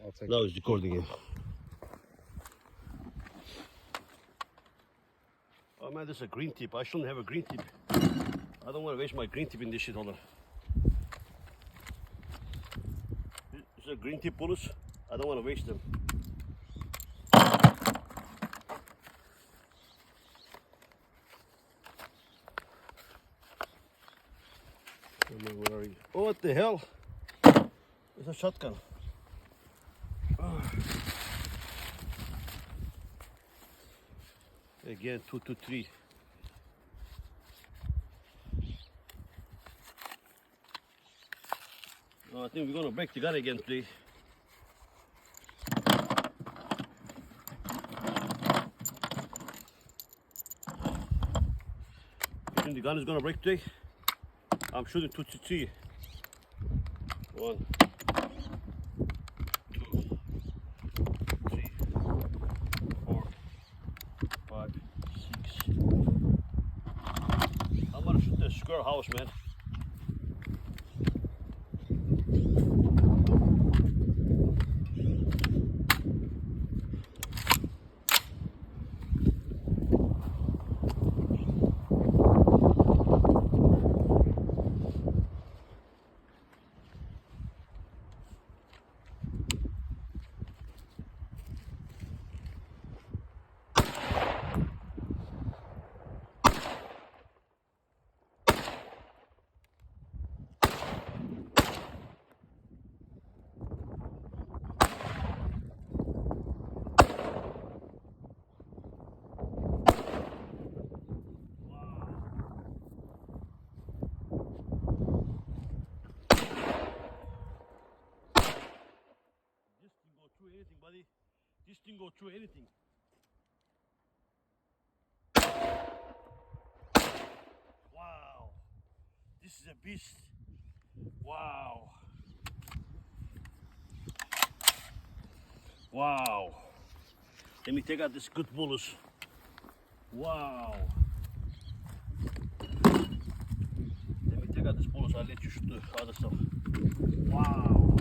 I'll take Now it's recording again. Oh man, this is a green tip. I shouldn't have a green tip. I don't want to waste my green tip in this shit holder. This is a green tip bullets. I don't want to waste them. Where are you? Oh, what the hell? It's a shotgun. Again, 223. Oh, I think we're gonna break the gun again today. You think the gun is gonna break today? I'm shooting 223. 1, 2, 3, 4, 5, 6. I'm gonna shoot the square house, man. Anything, buddy. This thing go through anything. Wow. This is a beast. Wow. Wow. Let me take out this good bullets. Wow. Let me take out this bullets. I'll let you shoot the other stuff. Wow.